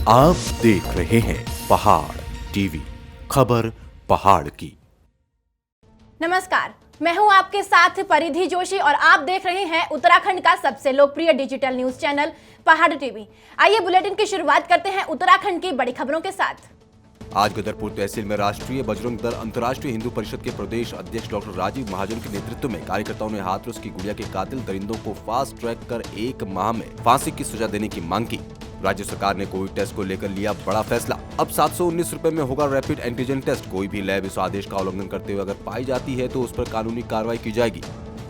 आप देख रहे हैं पहाड़ टीवी, खबर पहाड़ की। नमस्कार, मैं हूं आपके साथ परिधि जोशी और आप देख रहे हैं उत्तराखंड का सबसे लोकप्रिय डिजिटल न्यूज चैनल पहाड़ टीवी। आइए बुलेटिन की शुरुआत करते हैं उत्तराखंड की बड़ी खबरों के साथ। आज गदरपुर तहसील में राष्ट्रीय बजरंग दल अंतर्राष्ट्रीय हिंदू परिषद के प्रदेश अध्यक्ष डॉक्टर राजीव महाजन के नेतृत्व में कार्यकर्ताओं ने हाथरस की गुड़िया के कातिल दरिंदों को फास्ट ट्रैक कर 1 माह में फांसी की सजा देने की मांग की। राज्य सरकार ने कोविड टेस्ट को लेकर लिया बड़ा फैसला। अब 719 रुपए में होगा रैपिड एंटीजन टेस्ट। कोई भी लैब इस आदेश का उल्लंघन करते हुए अगर पाई जाती है तो उस पर कानूनी कार्रवाई की जाएगी।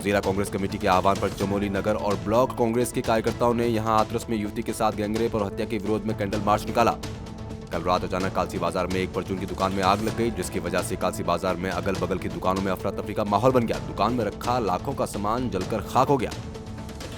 जिला कांग्रेस कमेटी के आह्वान पर चमोली नगर और ब्लॉक कांग्रेस के कार्यकर्ताओं ने यहां हाथरस में युवती के साथ गैंगरेप और हत्या के विरोध में कैंडल मार्च निकाला। कल रात अचानक कालसी बाजार में एक परचून की दुकान में आग लग गई, जिसकी वजह से कालसी बाजार में अगल बगल की दुकानों में अफरा तफरी का माहौल बन गया। दुकान में रखा लाखों का सामान जलकर खाक हो गया।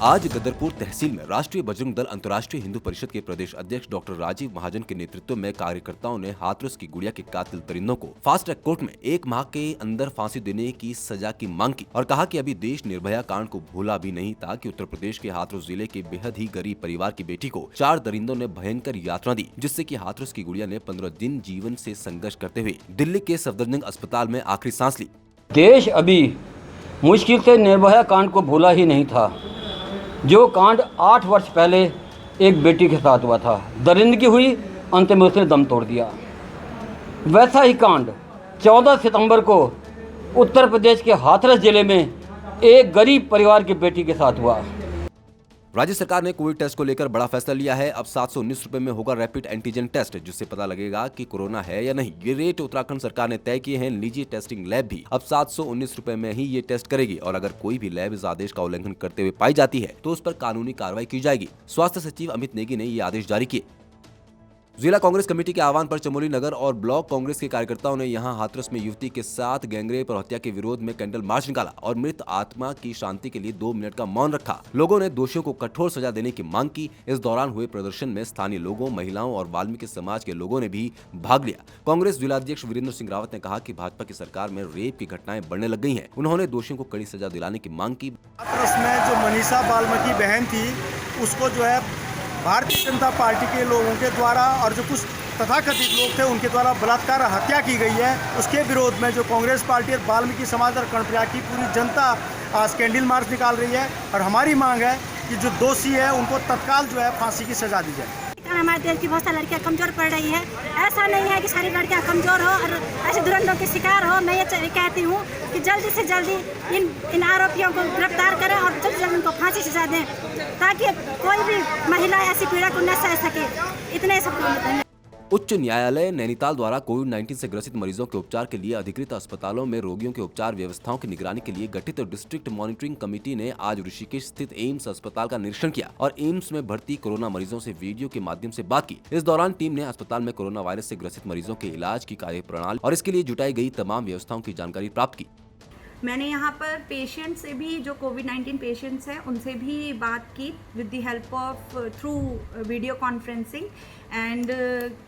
आज गदरपुर तहसील में राष्ट्रीय बजरंग दल अंतर्राष्ट्रीय हिंदू परिषद के प्रदेश अध्यक्ष डॉक्टर राजीव महाजन के नेतृत्व में कार्यकर्ताओं ने हाथरस की गुड़िया के कातिल दरिंदों को फास्ट ट्रैक कोर्ट में 1 माह के अंदर फांसी देने की सजा की मांग की और कहा कि अभी देश निर्भया कांड को भूला भी नहीं था कि उत्तर प्रदेश के हाथरस जिले के बेहद ही गरीब परिवार की बेटी को 4 दरिंदों ने भयंकर यातना दी, जिससे कि हाथरस की गुड़िया ने 15 दिन जीवन से संघर्ष करते हुए दिल्ली के सफदरजंग अस्पताल में आखिरी सांस ली। देश अभी मुश्किल से निर्भया कांड को भूला ही नहीं था, जो कांड 8 वर्ष पहले एक बेटी के साथ हुआ था। दरिंदगी हुई, अंत में उसने दम तोड़ दिया। वैसा ही कांड 14 सितंबर को उत्तर प्रदेश के हाथरस जिले में एक गरीब परिवार की बेटी के साथ हुआ। राज्य सरकार ने कोविड टेस्ट को लेकर बड़ा फैसला लिया है। अब 719 रुपए में होगा रैपिड एंटीजन टेस्ट, जिससे पता लगेगा कि कोरोना है या नहीं। ये रेट उत्तराखंड सरकार ने तय किए हैं। निजी टेस्टिंग लैब भी अब 719 रुपए में ही ये टेस्ट करेगी और अगर कोई भी लैब इस आदेश का उल्लंघन करते हुए पाई जाती है तो उस पर कानूनी कार्रवाई की जाएगी। स्वास्थ्य सचिव अमित नेगी ने ये आदेश जारी किए। जिला कांग्रेस कमेटी के आह्वान पर चमोली नगर और ब्लॉक कांग्रेस के कार्यकर्ताओं ने यहां हाथरस में युवती के साथ गैंगरेप और हत्या के विरोध में कैंडल मार्च निकाला और मृत आत्मा की शांति के लिए 2 मिनट का मौन रखा। लोगों ने दोषियों को कठोर सजा देने की मांग की। इस दौरान हुए प्रदर्शन में स्थानीय लोगों, महिलाओं और वाल्मीकि समाज के लोगों ने भी भाग लिया। कांग्रेस जिलाध्यक्ष वीरेंद्र सिंह रावत ने कहा कि भाजपा की सरकार में रेप की घटनाएं बढ़ने लग गई हैं। उन्होंने दोषियों को कड़ी सजा दिलाने की मांग की। हाथरस में जो मनीषा बाल्मीकि बहन थी, उसको जो है भारतीय जनता पार्टी के लोगों के द्वारा और जो कुछ तथाकथित लोग थे उनके द्वारा बलात्कार हत्या की गई है। उसके विरोध में जो कांग्रेस पार्टी और वाल्मीकि समाज और कर्णप्रयाग की पूरी जनता आज कैंडल मार्च निकाल रही है और हमारी मांग है कि जो दोषी है उनको तत्काल जो है फांसी की सजा दी जाए। हमारे देश की बहुत सारी लड़कियां कमजोर पड़ रही है। ऐसा नहीं है कि सारी लड़कियां कमजोर हो और ऐसे दुरंतों के शिकार हो। मैं ये कहती हूँ कि जल्दी से जल्दी इन आरोपियों को गिरफ्तार करें और जल्दी जल्दी उनको फांसी सजा दें, ताकि कोई भी महिला ऐसी पीड़ा को न सह सके। इतने सब उच्च न्यायालय नैनीताल द्वारा कोविड-19 से ग्रसित मरीजों के उपचार के लिए अधिकृत अस्पतालों में रोगियों के उपचार व्यवस्थाओं की निगरानी के लिए गठित डिस्ट्रिक्ट मॉनिटरिंग कमेटी ने आज ऋषिकेश स्थित एम्स अस्पताल का निरीक्षण किया और एम्स में भर्ती कोरोना मरीजों से वीडियो के माध्यम से बात की। इस दौरान टीम ने अस्पताल में कोरोना वायरस से ग्रसित मरीजों के इलाज की कार्यप्रणाली और इसके लिए जुटाई गई तमाम व्यवस्थाओं की जानकारी प्राप्त की। मैंने यहाँ पर पेशेंट से भी, जो कोविड-19 पेशेंट्स हैं, उनसे भी बात की with the help of through video conferencing and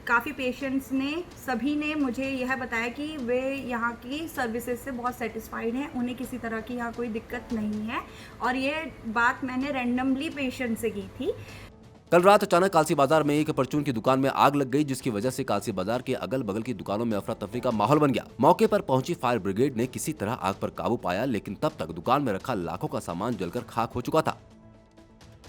काफ़ी पेशेंट्स ने, सभी ने मुझे यह बताया कि वे यहाँ की सर्विसेज से बहुत सेटिस्फाइड हैं, उन्हें किसी तरह की यहाँ कोई दिक्कत नहीं है। और ये बात मैंने रैंडमली पेशेंट से की थी। कल रात अचानक कालसी बाजार में एक परचून की दुकान में आग लग गई, जिसकी वजह से कालसी बाजार के अगल बगल की दुकानों में अफरा तफरी का माहौल बन गया। मौके पर पहुंची फायर ब्रिगेड ने किसी तरह आग पर काबू पाया, लेकिन तब तक दुकान में रखा लाखों का सामान जलकर खाक हो चुका था।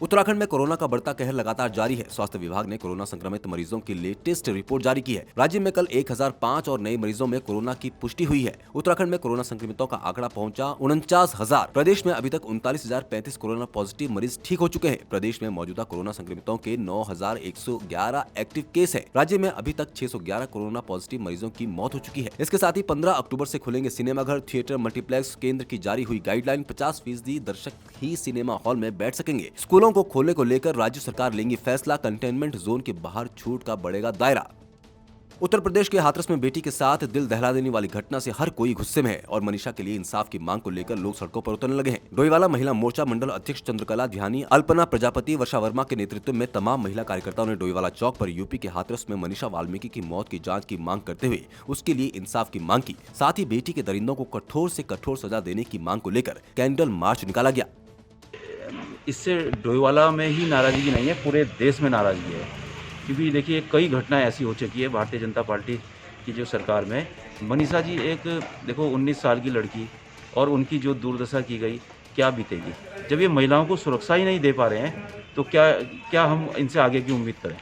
उत्तराखंड में कोरोना का बढ़ता कहर लगातार जारी है। स्वास्थ्य विभाग ने कोरोना संक्रमित मरीजों की लेटेस्ट रिपोर्ट जारी की है। राज्य में कल 1005 और नए मरीजों में कोरोना की पुष्टि हुई है। उत्तराखंड में कोरोना संक्रमितों का आंकड़ा पहुंचा 49,000। प्रदेश में अभी तक 39,035 कोरोना पॉजिटिव मरीज ठीक हो चुके हैं। प्रदेश में मौजूदा कोरोना संक्रमितों के 9,111 एक्टिव केस है। राज्य में अभी तक 611 कोरोना पॉजिटिव मरीजों की मौत हो चुकी है। इसके साथ ही 15 अक्टूबर से खुलेंगे सिनेमाघर, थिएटर, मल्टीप्लेक्स। केंद्र की जारी हुई गाइडलाइन 50% दर्शक ही सिनेमा हॉल में बैठ सकेंगे। स्कूलों को खोलने को लेकर राज्य सरकार लेंगी फैसला। कंटेनमेंट जोन के बाहर छूट का बढ़ेगा दायरा। उत्तर प्रदेश के हाथरस में बेटी के साथ दिल दहला देने वाली घटना से हर कोई गुस्से में है और मनीषा के लिए इंसाफ की मांग को लेकर लोग सड़कों पर उतरने लगे हैं। डोईवाला महिला मोर्चा मंडल अध्यक्ष चंद्रकला ध्यानी, अल्पना प्रजापति, वर्षा वर्मा के नेतृत्व में तमाम महिला कार्यकर्ताओं ने डोईवाला चौक पर यूपी के हाथरस में मनीषा वाल्मीकि की मौत की जांच की मांग करते हुए उसके लिए इंसाफ की मांग की। साथ ही बेटी के दरिंदों को कठोर से कठोर सजा देने की मांग को लेकर कैंडल मार्च निकाला गया। इससे डोईवाला में ही नाराजगी नहीं है, पूरे देश में नाराजगी है। क्योंकि देखिए कई घटनाएं ऐसी हो चुकी है भारतीय जनता पार्टी की जो सरकार में। मनीषा जी एक देखो 19 साल की लड़की और उनकी जो दुर्दशा की गई, क्या बीतेगी जब ये महिलाओं को सुरक्षा ही नहीं दे पा रहे हैं, तो क्या हम इनसे आगे की उम्मीद करें।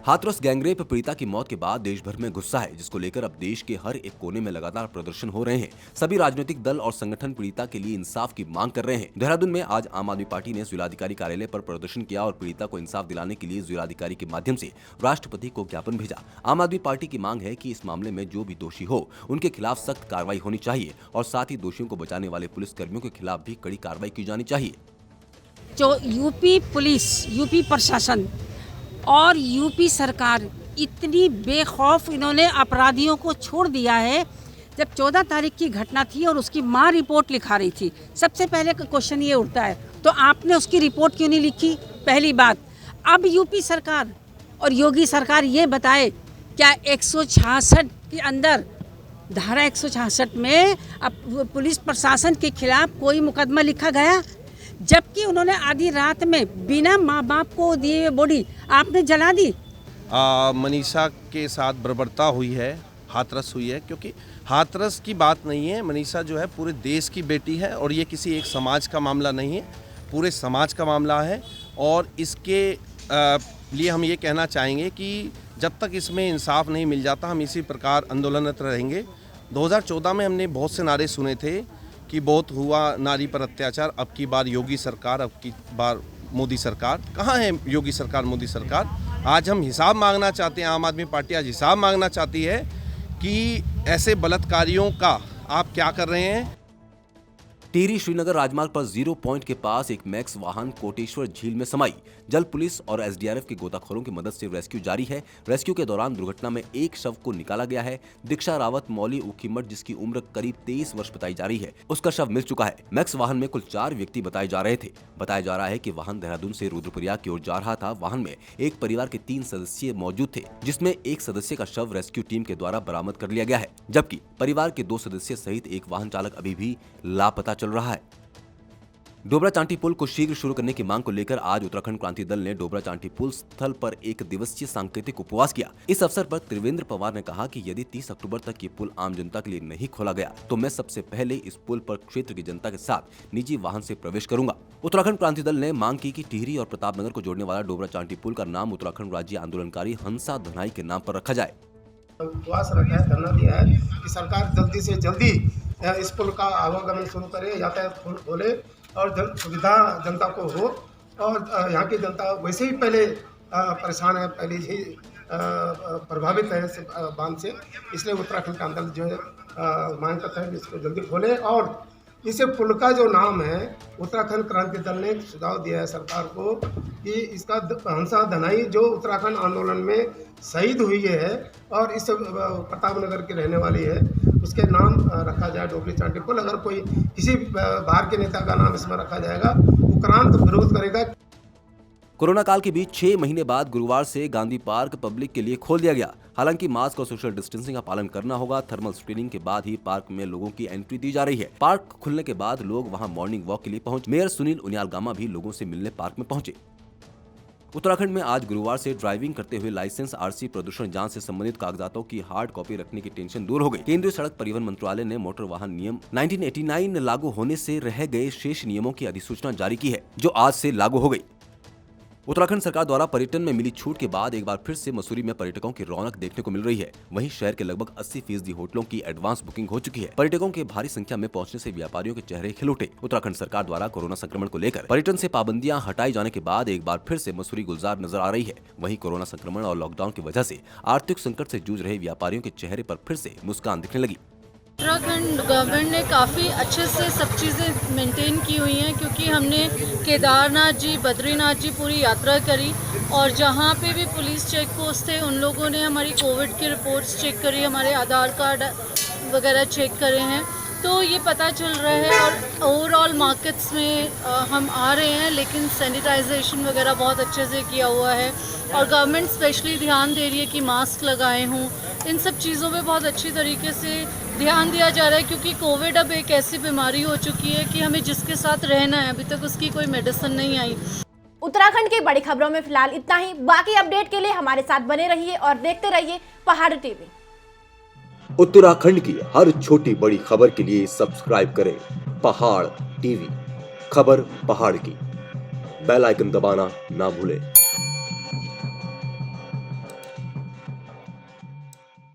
हाथरस गैंगरेप पीड़िता की मौत के बाद देश भर में गुस्सा है, जिसको लेकर अब देश के हर एक कोने में लगातार प्रदर्शन हो रहे हैं। सभी राजनीतिक दल और संगठन पीड़िता के लिए इंसाफ की मांग कर रहे हैं। देहरादून में आज आम आदमी पार्टी ने जिलाधिकारी कार्यालय पर प्रदर्शन किया और पीड़िता को इंसाफ दिलाने के लिए जिलाधिकारी के माध्यम से राष्ट्रपति को ज्ञापन भेजा। आम आदमी पार्टी की मांग है कि इस मामले में जो भी दोषी हो उनके खिलाफ सख्त कार्रवाई होनी चाहिए और साथ ही दोषियों को बचाने वाले पुलिस कर्मियों के खिलाफ भी कड़ी कार्रवाई की जानी चाहिए। जो यूपी पुलिस, यूपी प्रशासन और यूपी सरकार इतनी बेखौफ इन्होंने अपराधियों को छोड़ दिया है। जब 14 तारीख की घटना थी और उसकी माँ रिपोर्ट लिखा रही थी, सबसे पहले क्वेश्चन ये उठता है तो आपने उसकी रिपोर्ट क्यों नहीं लिखी? पहली बात। अब यूपी सरकार और योगी सरकार ये बताए, क्या 166 के अंदर धारा 166 में अब पुलिस प्रशासन के खिलाफ कोई मुकदमा लिखा गया? जबकि उन्होंने आधी रात में बिना माँ बाप को दिए हुए बॉडी आपने जला दी। मनीषा के साथ बर्बरता हुई है, हाथरस हुई है, क्योंकि हाथरस की बात नहीं है। मनीषा जो है पूरे देश की बेटी है और ये किसी एक समाज का मामला नहीं है, पूरे समाज का मामला है। और इसके लिए हम ये कहना चाहेंगे कि जब तक इसमें इंसाफ नहीं मिल जाता हम इसी प्रकार आंदोलनरत रहेंगे। 2014 में हमने बहुत से नारे सुने थे कि बहुत हुआ नारी पर अत्याचार, अब की बार योगी सरकार, अब की बार मोदी सरकार। कहाँ है योगी सरकार, मोदी सरकार? आज हम हिसाब मांगना चाहते हैं, आम आदमी पार्टी आज हिसाब मांगना चाहती है कि ऐसे बलात्कारियों का आप क्या कर रहे हैं। टिहरी श्रीनगर राजमार्ग पर 0 पॉइंट के पास एक मैक्स वाहन कोटेश्वर झील में समाई। जल पुलिस और एसडीआरएफ के गोताखोरों की मदद से रेस्क्यू जारी है। रेस्क्यू के दौरान दुर्घटना में एक शव को निकाला गया है। दीक्षा रावत मौली उखीमठ, जिसकी उम्र करीब 23 वर्ष बताई जा रही है, उसका शव मिल चुका है। मैक्स वाहन में कुल 4 व्यक्ति बताए जा रहे थे। बताया जा रहा है कि वाहन देहरादून से रुद्रप्रयाग की ओर जा रहा था। वाहन में एक परिवार के 3 सदस्य मौजूद थे, जिसमें एक सदस्य का शव रेस्क्यू टीम के द्वारा बरामद कर लिया गया है, जबकि परिवार के 2 सदस्य सहित एक वाहन चालक अभी भी लापता चल रहा है। डोबरा चांटी पुल को शीघ्र शुरू करने की मांग को लेकर आज उत्तराखंड क्रांति दल ने डोबरा चांटी पुल स्थल पर 1 दिवसीय सांकेतिक उपवास किया। इस अवसर पर त्रिवेंद्र पवार ने कहा कि यदि 30 अक्टूबर तक ये पुल आम जनता के लिए नहीं खोला गया तो मैं सबसे पहले इस पुल पर क्षेत्र की जनता के साथ निजी वाहन से प्रवेश करूंगा। उत्तराखंड क्रांति दल ने मांग की कि टिहरी और प्रतापनगर को जोड़ने वाला डोबरा चांटी पुल का नाम उत्तराखंड राज्य आंदोलनकारी हंसा धनाई के नाम पर रखा जाए। उपवास रखा है, धरना दिया है कि सरकार जल्दी से जल्दी इस पुल का आवागमन शुरू करे, यातायात खोले और सुविधा जनता को हो। और यहाँ की जनता वैसे ही पहले परेशान है, पहले ही प्रभावित है इस बांध से, इसलिए उत्तराखंड का आंदोलन जो है मांग करता है कि इसको जल्दी खोले। और इस पुल का जो नाम है, उत्तराखंड क्रांति दल ने सुझाव दिया है सरकार को कि इसका हंसा धनाई जो उत्तराखंड आंदोलन में शहीद हुई है और इस प्रतापनगर की रहने वाली है, उसके नाम रखा जाए डोबरी चांटी पुल। अगर कोई किसी बाहर के नेता का नाम इसमें रखा जाएगा वो क्रांत विरोध करेगा। कोरोना काल के बीच 6 महीने बाद गुरुवार से गांधी पार्क पब्लिक के लिए खोल दिया गया। हालांकि मास्क और सोशल डिस्टेंसिंग का पालन करना होगा। थर्मल स्क्रीनिंग के बाद ही पार्क में लोगों की एंट्री दी जा रही है। पार्क खुलने के बाद लोग वहां मॉर्निंग वॉक के लिए पहुंचे। मेयर सुनील उनियाल गामा भी लोगों से मिलने पार्क में पहुंचे। उत्तराखंड में आज गुरुवार से ड्राइविंग करते हुए लाइसेंस, आरसी, प्रदूषण जांच से संबंधित कागजातों की हार्ड कॉपी रखने की टेंशन दूर हो गई। केंद्रीय सड़क परिवहन मंत्रालय ने मोटर वाहन नियम 1989 लागू होने से रह गए शेष नियमों की अधिसूचना जारी की है, जो आज से लागू हो गई। उत्तराखंड सरकार द्वारा पर्यटन में मिली छूट के बाद एक बार फिर से मसूरी में पर्यटकों की रौनक देखने को मिल रही है। वहीं शहर के लगभग 80% होटलों की एडवांस बुकिंग हो चुकी है। पर्यटकों के भारी संख्या में पहुंचने से व्यापारियों के चेहरे खिल उठे। उत्तराखंड सरकार द्वारा कोरोना संक्रमण को लेकर पर्यटन से पाबंदियां हटाए जाने के बाद एक बार फिर से मसूरी गुलजार नजर आ रही है। वहीं कोरोना संक्रमण और लॉकडाउन की वजह से आर्थिक संकट से जूझ रहे व्यापारियों के चेहरे पर फिर से मुस्कान दिखने लगी। उत्तराखंड गवर्नमेंट ने काफ़ी अच्छे से सब चीज़ें मेंटेन की हुई हैं, क्योंकि हमने केदारनाथ जी, बद्रीनाथ जी पूरी यात्रा करी और जहाँ पे भी पुलिस चेक पोस्ट थे उन लोगों ने हमारी कोविड की रिपोर्ट्स चेक करी, हमारे आधार कार्ड वगैरह चेक करे हैं। तो ये पता चल रहा है और ओवरऑल मार्केट्स में हम आ रहे हैं, लेकिन सैनिटाइजेशन वगैरह बहुत अच्छे से किया हुआ है और गवर्नमेंट स्पेशली ध्यान दे रही है कि मास्क लगाए हों। इन सब चीज़ों पे बहुत अच्छी तरीके से ध्यान दिया जा रहा है, क्योंकि कोविड अब एक ऐसी बीमारी हो चुकी है कि हमें जिसके साथ रहना है, अभी तक उसकी कोई मेडिसिन नहीं आई। उत्तराखंड की बड़ी खबरों में फिलहाल इतना ही। बाकी अपडेट के लिए हमारे साथ बने रहिए और देखते रहिए पहाड़ टीवी। उत्तराखंड की हर छोटी बड़ी खबर के लिए सब्सक्राइब करें पहाड़ टीवी। खबर पहाड़ की, बेल आइकन दबाना ना भूलें।